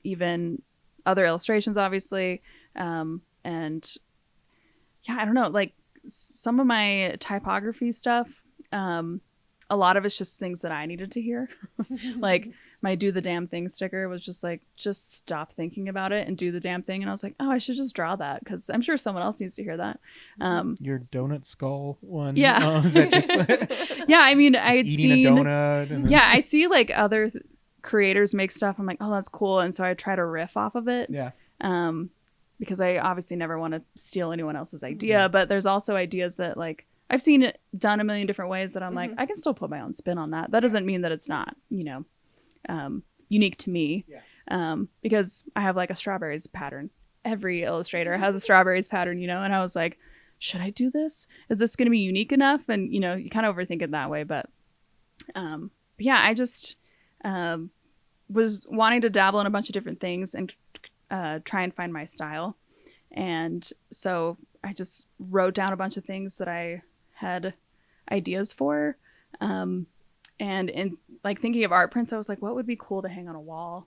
even other illustrations, obviously. And I don't know, like some of my typography stuff, a lot of it's just things that I needed to hear. Like my do the damn thing sticker was just like, just stop thinking about it and do the damn thing. And I was like, oh, I should just draw that, because I'm sure someone else needs to hear that. Your donut skull one. Yeah. Oh, is that just yeah, I mean, I'd eating a donut. And then... Yeah, I see like other creators make stuff. I'm like, oh, that's cool. And so I try to riff off of it. Yeah. Because I obviously never want to steal anyone else's idea, but there's also ideas that like I've seen it done a million different ways that I'm like, I can still put my own spin on that. That doesn't mean that it's not, unique to me. Yeah. Because I have like a strawberries pattern. Every illustrator has a strawberries pattern, and I was like, should I do this? Is this going to be unique enough? And, you kind of overthink it that way. But I just was wanting to dabble in a bunch of different things and try and find my style. And so I just wrote down a bunch of things that I had ideas for. And in like thinking of art prints, I was like, what would be cool to hang on a wall?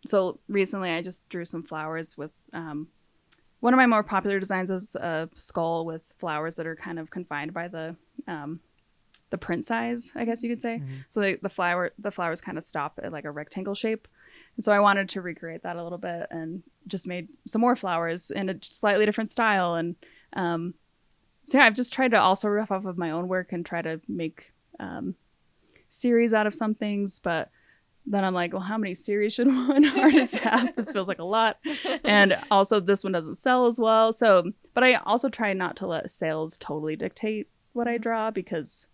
So recently I just drew some flowers with, one of my more popular designs is a skull with flowers that are kind of confined by the print size, I guess you could say. Mm-hmm. So the flowers kind of stop at like a rectangle shape. And so I wanted to recreate that a little bit and just made some more flowers in a slightly different style. And so I've just tried to also riff off of my own work and try to make series out of some things. But then I'm like, well, how many series should one artist have? This feels like a lot. And also this one doesn't sell as well. So, but I also try not to let sales totally dictate what I draw, because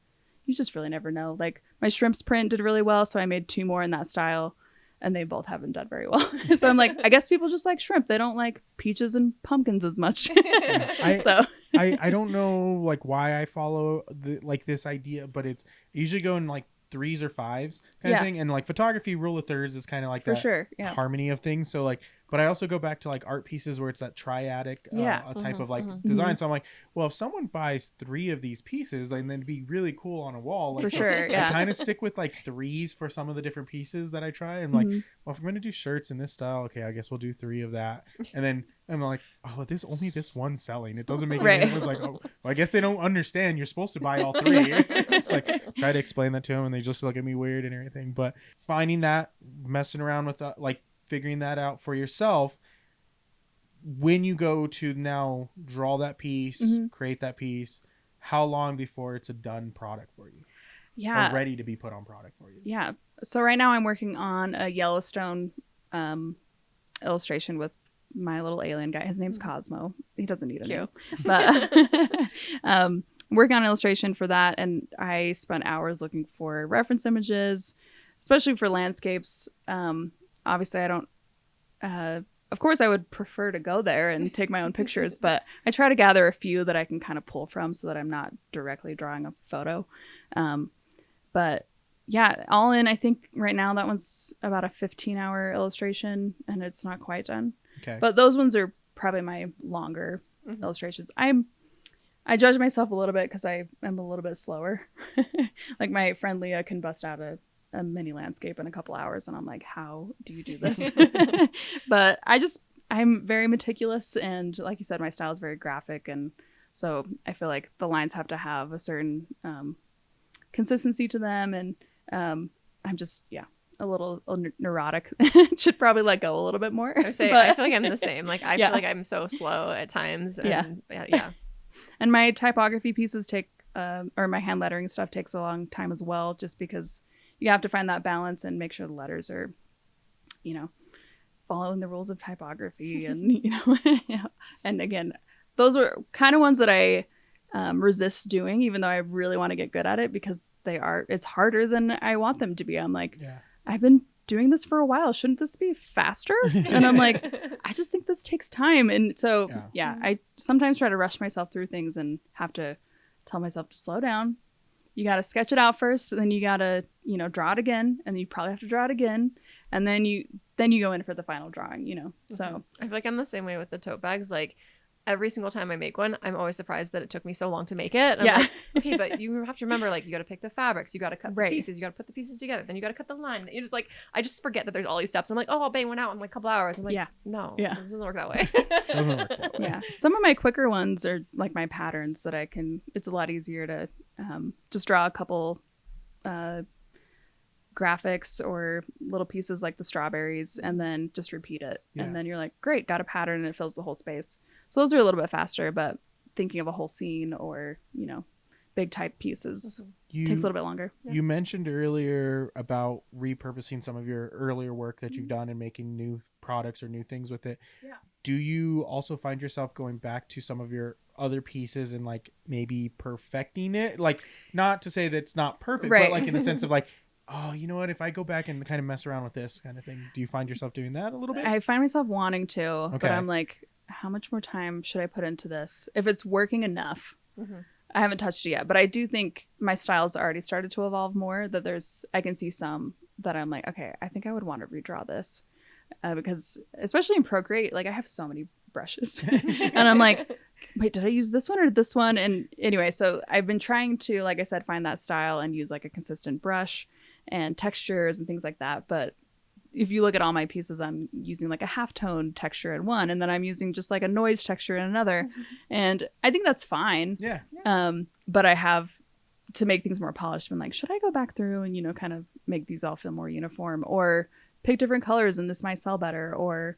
you just really never know. Like my shrimps print did really well, so I made 2 more in that style, and they both haven't done very well. So I'm like, I guess people just like shrimp. They don't like peaches and pumpkins as much. I don't know like why I follow this idea, but it's usually going like 3s or 5s kind of thing, and like photography, rule of thirds is kind of like for that sure, harmony of things. So like, but I also go back to like art pieces where it's that triadic type of like design. So I'm like, well, if someone buys 3 of these pieces, then it'd be really cool on a wall. Like, for sure, I kind of stick with like 3s for some of the different pieces that I try. I'm like, well, if I'm gonna do shirts in this style, okay, I guess we'll do 3 of that, and then I'm like, oh, this one's selling. It doesn't make any sense. Like, oh, well, I guess they don't understand. You're supposed to buy all 3. It's like, try to explain that to them, and they just look at me weird and everything. But finding that, messing around with like figuring that out for yourself, when you go to now draw that piece, create that piece, how long before it's a done product for you? Yeah. Or ready to be put on product for you? Yeah. So right now I'm working on a Yellowstone illustration with my little alien guy. His name's Cosmo. He doesn't need a name. But working on an illustration for that, and I spent hours looking for reference images, especially for landscapes. Obviously I don't of course I would prefer to go there and take my own pictures, but I try to gather a few that I can kind of pull from so that I'm not directly drawing a photo. But yeah, all in, I think right now that one's about a 15-hour illustration, and it's not quite done. Okay. But those ones are probably my longer illustrations. I judge myself a little bit because I am a little bit slower. Like my friend Leah can bust out a mini landscape in a couple hours, and I'm like, how do you do this? But I'm very meticulous, and like you said, my style is very graphic, and so I feel like the lines have to have a certain consistency to them, and I'm just a little neurotic. Should probably let go a little bit more. I feel like I'm the same. Like I feel like I'm so slow at times. And, yeah. And my typography pieces take or my hand lettering stuff takes a long time as well, just because you have to find that balance and make sure the letters are, following the rules of typography. And, and again, those are kind of ones that I resist doing, even though I really want to get good at it, because it's harder than I want them to be. I'm like, I've been doing this for a while. Shouldn't this be faster? And I'm like, I just think this takes time. And so, I sometimes try to rush myself through things and have to tell myself to slow down. You got to sketch it out first, and then you got to, draw it again, and then you probably have to draw it again. And then you go in for the final drawing, So I feel like I'm the same way with the tote bags. Like every single time I make one, I'm always surprised that it took me so long to make it. And I'm like, okay, but you have to remember, like, you got to pick the fabrics, you got to cut the pieces, you got to put the pieces together, then you got to cut the line. You just like, I just forget that there's all these steps. I'm like, oh, I'll bang one out in like a couple hours. I'm like, no, this doesn't work that way. Doesn't work that way. Yeah. Some of my quicker ones are like my patterns that it's a lot easier to just draw a couple graphics or little pieces like the strawberries and then just repeat it. And then you're like, great, got a pattern, and it fills the whole space. So those are a little bit faster, but thinking of a whole scene or, big type pieces takes a little bit longer. You mentioned earlier about repurposing some of your earlier work that you've done and making new products or new things with it. Yeah. Do you also find yourself going back to some of your other pieces and like maybe perfecting it? Like, not to say that it's not perfect, but like in the sense of like, oh, you know what? If I go back and kind of mess around with this kind of thing, do you find yourself doing that a little bit? I find myself wanting to, but I'm like, how much more time should I put into this? If it's working enough, I haven't touched it yet, but I do think my style's already started to evolve more, that I can see some that I'm like, okay, I think I would want to redraw this because especially in Procreate, like I have so many brushes and I'm like, wait, did I use this one or this one? And anyway, so I've been trying to, like I said, find that style and use like a consistent brush and textures and things like that. But if you look at all my pieces, I'm using like a halftone texture in one, and then I'm using just like a noise texture in another. And I think that's fine. Yeah. But I have to make things more polished. Been like, should I go back through and, kind of make these all feel more uniform, or pick different colors and this might sell better, or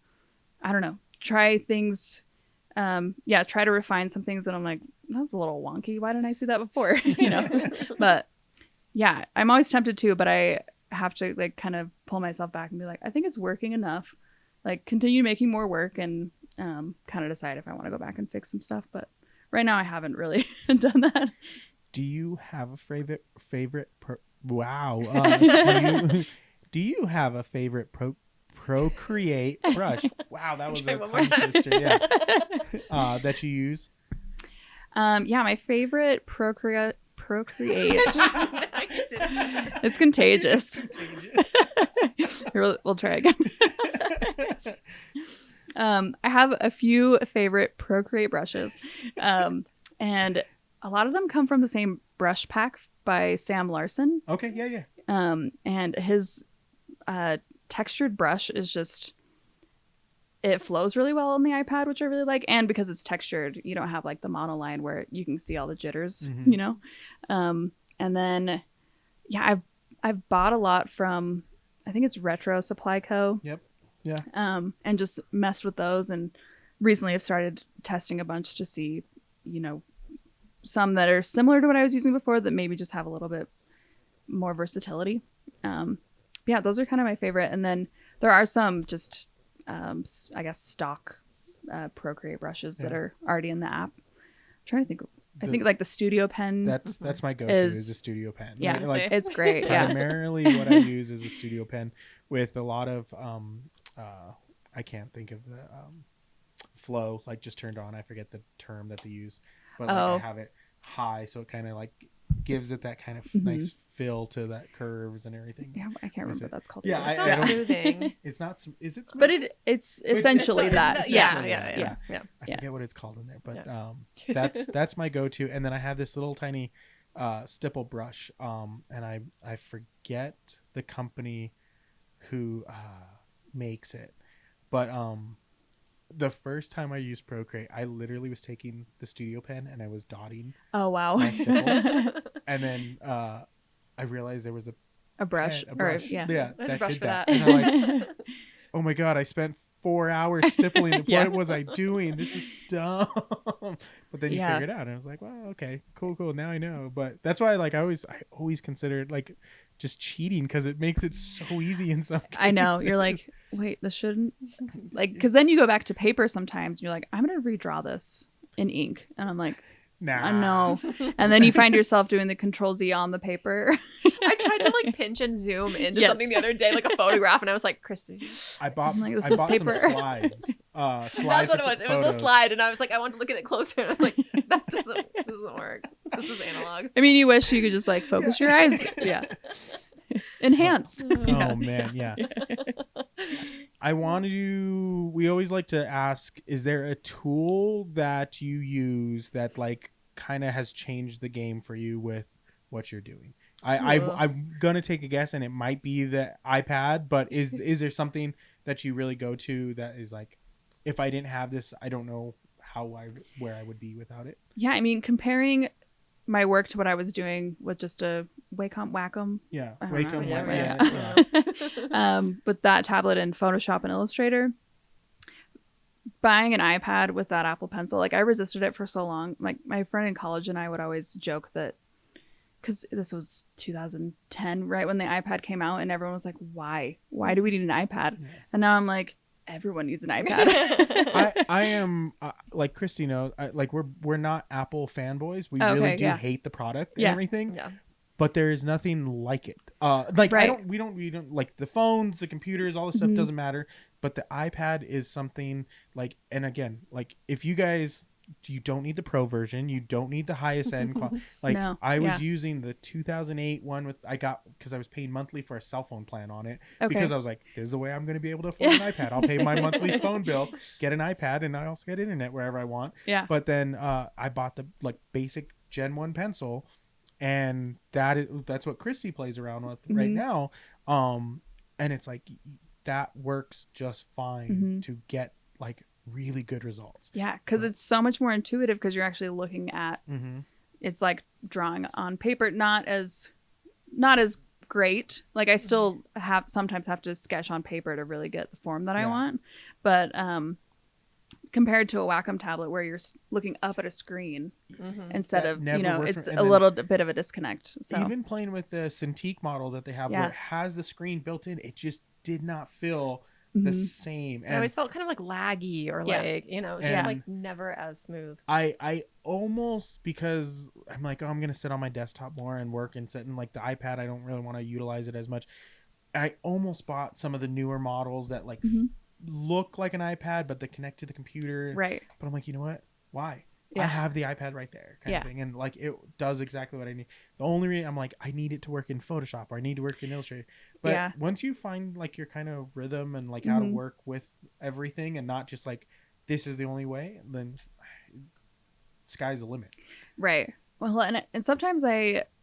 I don't know, try things. Try to refine some things that I'm like, that's a little wonky. Why didn't I see that before? But yeah, I'm always tempted to, but I have to like kind of pull myself back and be like, I think it's working enough. Like continue making more work and kind of decide if I want to go back and fix some stuff. But right now I haven't really done that. Do you have a favorite? Wow. Do you have a favorite Procreate brush? Wow, that was a tongue twister. Yeah. That you use. My favorite Procreate. It's contagious. Here, we'll try again. I have a few favorite Procreate brushes, and a lot of them come from the same brush pack by Sam Larson. Okay, yeah. And his textured brush is just, it flows really well on the iPad, which I really like. And because it's textured, you don't have like the monoline where you can see all the jitters, you know? And then, I've bought a lot from, I think it's Retro Supply Co. Yep. Yeah. And just messed with those. And recently I've started testing a bunch to see, you know, some that are similar to what I was using before that maybe just have a little bit more versatility. Those are kind of my favorite. And then there are some just, I guess, stock Procreate brushes that are already in the app. I'm trying to think. I think like the Studio Pen. That's my go-to is a Studio Pen. Yeah, like, it's great. Yeah. Primarily what I use is a Studio Pen with a lot of I can't think of the flow like just turned on. I forget the term that they use, but like I have it high so it kind of like gives it that kind of nice fill to that curves and everything. Yeah, I can't remember what that's called. Yeah, it's not smoothing. It's not. Is it smooth? But it's essentially that. Yeah. I forget what it's called in there, but that's my go-to. And then I have this little tiny stipple brush, and I forget the company who makes it, but the first time I used Procreate, I literally was taking the Studio Pen and I was dotting. Oh wow! My stipples, and then I realized there was a brush. There's a brush for that. And I'm like, oh my god! I spent 4 hours stippling. What was I doing? This is dumb. But then you figure it out, and I was like, well, okay, cool. Now I know. But that's why, like, I always consider it like just cheating because it makes it so easy in some cases. I know. You're like, wait, this shouldn't, like, because then you go back to paper sometimes and you're like, I'm gonna redraw this in ink, and I'm like, nah, no. And then you find yourself doing the Control-Z on the paper. I tried to like pinch and zoom into something the other day, like a photograph, and I was like, Christy, I bought paper. some slides. That's what it was. It was a slide, and I was like, I wanted to look at it closer, and I was like, that doesn't work. This is analog. I mean, you wish you could just like focus your eyes. Yeah. Enhance. Oh man, yeah. We always like to ask, is there a tool that you use that like kind of has changed the game for you with what you're doing? I'm gonna take a guess, and it might be the iPad, but is there something that you really go to that is like, if I didn't have this, I don't know where I would be without it? Yeah, I mean, comparing my work to what I was doing with just a Wacom, with that tablet and Photoshop and Illustrator, buying an iPad with that Apple Pencil, like I resisted it for so long. Like my friend in college and I would always joke that, because this was 2010, right when the iPad came out, and everyone was like, why do we need an iPad? Yeah. And now I'm like, everyone needs an iPad. I am like Christy knows, we're not Apple fanboys. We really do hate the product and everything. Yeah. But there is nothing like it. We don't like the phones, the computers, all this stuff doesn't matter. But the iPad is something like, and again, like if you guys, you don't need the pro version, you don't need the highest end I was using the 2008 one because I was paying monthly for a cell phone plan on it, because I was like, this is the way I'm going to be able to afford an iPad. I'll pay my monthly phone bill, get an iPad, and I also get internet wherever I want. But then I bought the like basic Gen 1 pencil, and that's what Christy plays around with right now, and it's like that works just fine to get like really good results. Yeah, because it's so much more intuitive, because you're actually looking at it's like drawing on paper, not as great. Like I still sometimes have to sketch on paper to really get the form that I want, but compared to a Wacom tablet where you're looking up at a screen instead of, it's a little bit of a disconnect. So even playing with the Cintiq model that they have where it has the screen built in, it just did not feel the same. And I always felt kind of like laggy or like, it's just like never as smooth. I almost, because I'm like, I'm going to sit on my desktop more and work and sit in like the iPad. I don't really want to utilize it as much. I almost bought some of the newer models that like look like an iPad, but they connect to the computer. Right. But I'm like, you know what? Why? Yeah. I have the iPad right there kind of thing. And like, it does exactly what I need. The only reason I'm like, I need it to work in Photoshop or I need to work in Illustrator. But once you find like your kind of rhythm and like how to work with everything and not just like, this is the only way, then sky's the limit. Right. Well, and sometimes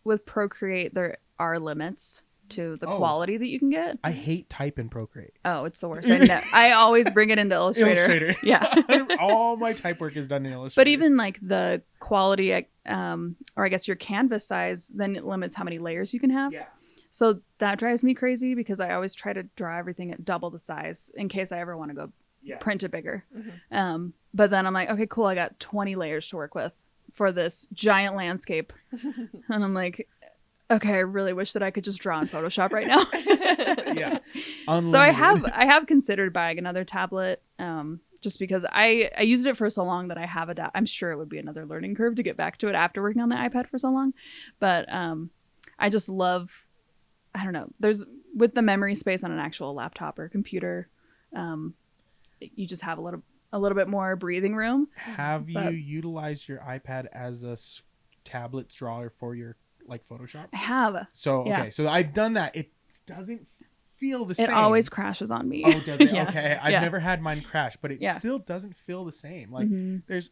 with Procreate, there are limits to the quality that you can get. I hate type in Procreate. Oh, it's the worst. I always bring it into Illustrator. Yeah. All my type work is done in Illustrator. But even like the quality, or I guess your canvas size, then it limits how many layers you can have. Yeah. So that drives me crazy because I always try to draw everything at double the size in case I ever want to go print it bigger. But then I'm like, okay, cool. I got 20 layers to work with for this giant landscape. And I'm like, okay, I really wish that I could just draw in Photoshop right now. Yeah. So I have considered buying another tablet, just because I used it for so long that I have I'm sure it would be another learning curve to get back to it after working on the iPad for so long. But I just love, I don't know, with the memory space on an actual laptop or computer, you just have a little bit more breathing room. Have you utilized your iPad as a tablet drawer for your like Photoshop? I have. So so I've done that. It doesn't feel the same. It always crashes on me. Oh, does it? Okay, I've never had mine crash, but it still doesn't feel the same. Like there's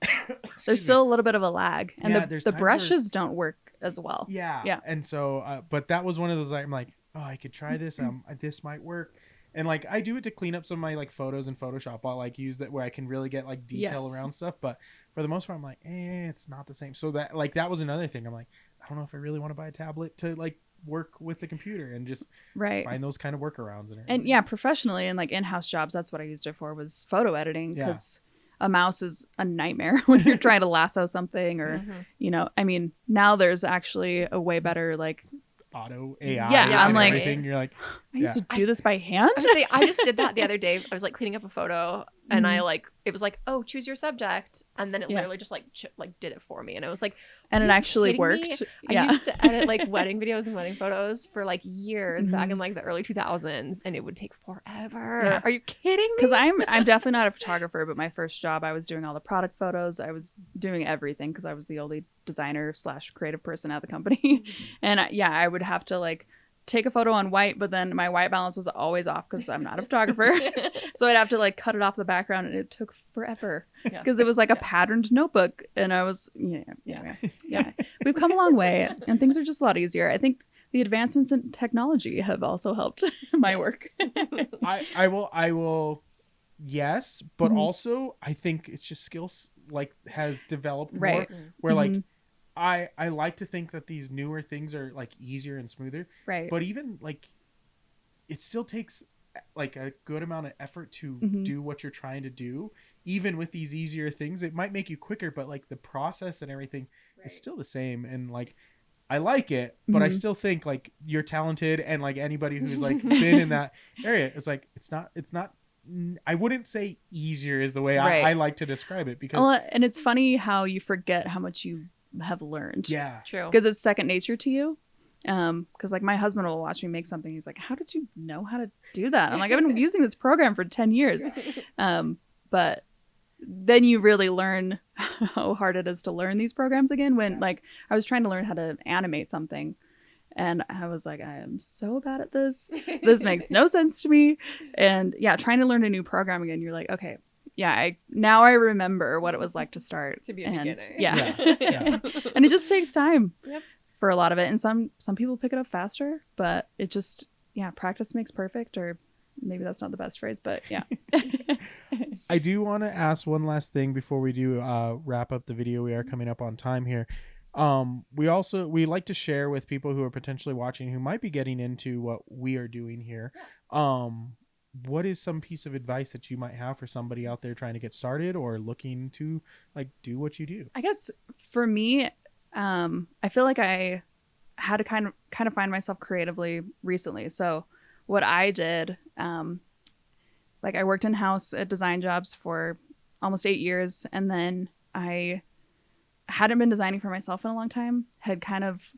still a little bit of a lag, and the brushes don't work as well. Yeah. And so, but that was one of those. I'm like, oh, I could try this. This might work. And like I do it to clean up some of my like photos in Photoshop. I'll like use that where I can really get like detail around stuff. But for the most part, I'm like, it's not the same. So that was another thing. I'm like, I don't know if I really want to buy a tablet to like work with the computer and just find those kind of workarounds. And professionally and like in-house jobs, that's what I used it for, was photo editing, because a mouse is a nightmare when you're trying to lasso something or, I mean, now there's actually a way better like auto AI. Yeah, I'm like, everything. You're like, I used to do this by hand. I just did that the other day. I was like cleaning up a photo, and it was like, oh, choose your subject, and then it literally just like did it for me, and I was like, and it actually worked. I used to edit like wedding videos and wedding photos for like years back in like the early 2000s, and it would take forever. Are you kidding me? Because I'm definitely not a photographer, but my first job, I was doing all the product photos. I was doing everything because I was the only designer / creative person at the company. And I would have to like take a photo on white, but then my white balance was always off because I'm not a photographer. So I'd have to like cut it off the background, and it took forever because it was like a patterned notebook. And I was we've come a long way, and things are just a lot easier. I think the advancements in technology have also helped my work. I will yes, but also I think it's just skills like has developed more where like I like to think that these newer things are like easier and smoother. Right. But even like it still takes like a good amount of effort to do what you're trying to do. Even with these easier things, it might make you quicker, but like the process and everything is still the same. And like I like it, but I still think like you're talented, and like anybody who's like been in that area, it's like it's not I wouldn't say easier is the way I like to describe it, because and it's funny how you forget how much you have learned. Yeah, true. Because it's second nature to you. Because like my husband will watch me make something. He's like, "How did you know how to do that?" I'm like, "I've been using this program for 10 years." But then you really learn how hard it is to learn these programs again. When like I was trying to learn how to animate something, and I was like, I am so bad at this. This makes no sense to me. And trying to learn a new program again, you're like, okay. I remember what it was like to start. To be a beginner. Yeah. And it just takes time for a lot of it. And some people pick it up faster, but it just, practice makes perfect, or maybe that's not the best phrase, but yeah. I do want to ask one last thing before we do wrap up the video. We are coming up on time here. We like to share with people who are potentially watching who might be getting into what we are doing here. what is some piece of advice that you might have for somebody out there trying to get started or looking to like do what you do? I guess for me, I feel like I had to kind of find myself creatively recently. So what I did, like I worked in-house at design jobs for almost 8 years. And then I hadn't been designing for myself in a long time, had kind of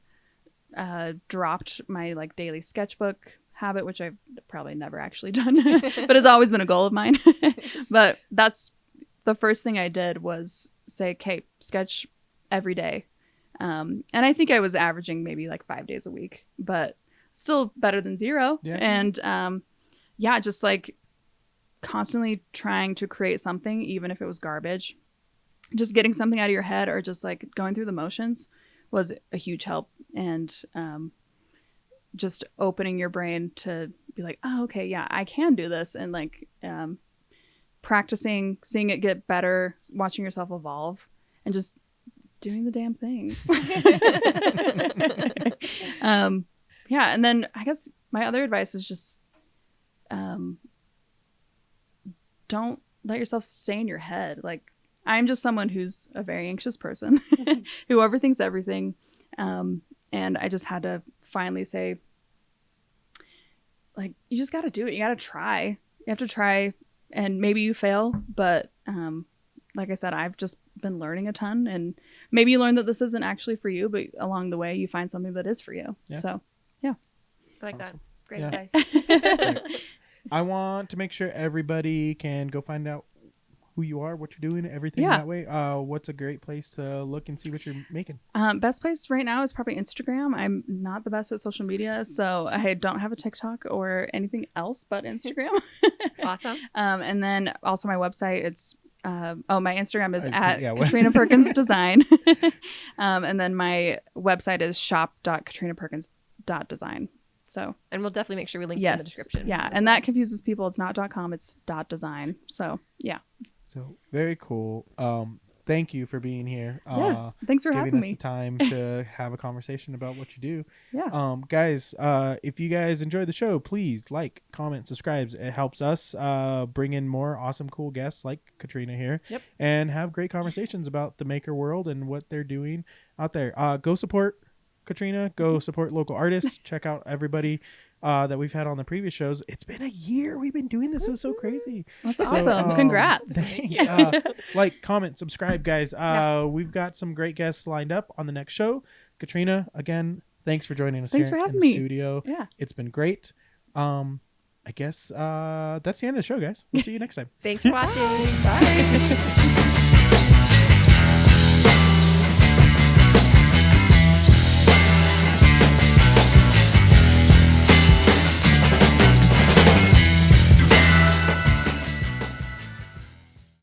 dropped my like daily sketchbook habit, which I've probably never actually done, but it's always been a goal of mine. But that's the first thing I did was say, okay, sketch every day. And I think I was averaging maybe like 5 days a week, but still better than 0. Yeah. And just like constantly trying to create something, even if it was garbage. Just getting something out of your head or just like going through the motions was a huge help. And just opening your brain to be like, oh, okay, yeah, I can do this. And like practicing, seeing it get better, watching yourself evolve, and just doing the damn thing. And then I guess my other advice is just don't let yourself stay in your head. Like, I'm just someone who's a very anxious person who overthinks everything. And I just had to finally say, like, you just got to do it. You got to try. You have to try, and maybe you fail. But like I said, I've just been learning a ton. And maybe you learn that this isn't actually for you, but along the way, you find something that is for you. Yeah. So, yeah. I like awesome. that. Great advice. Great. I want to make sure everybody can go find out who you are, what you're doing, everything that way. What's a great place to look and see what you're making? Best place right now is probably Instagram. I'm not the best at social media, so I don't have a TikTok or anything else but Instagram. Awesome. And then also my website, it's my Instagram is at Katrina Perkins Design. And then my website is shop.katrinaperkins.design. So, and we'll definitely make sure we link in the description. Yeah, and that confuses people. It's not .com, it's .design. So, yeah. So, very cool. Thank you for being here. Yes, thanks for having me. Giving us the time to have a conversation about what you do. Yeah. Guys, if you guys enjoy the show, please like, comment, subscribe. It helps us bring in more awesome, cool guests like Katrina here. Yep. And have great conversations about the maker world and what they're doing out there. Go support Katrina. Go support local artists. Check out everybody that we've had on the previous shows. It's been a year we've been doing this. It's so crazy. That's awesome. Congrats. Like, comment, subscribe, guys. We've got some great guests lined up on the next show. Katrina, again, thanks for joining us. Thanks here for having in the me. Studio. Yeah, it's been great. I guess that's the end of the show, guys. We'll see you next time. Thanks for watching. Bye.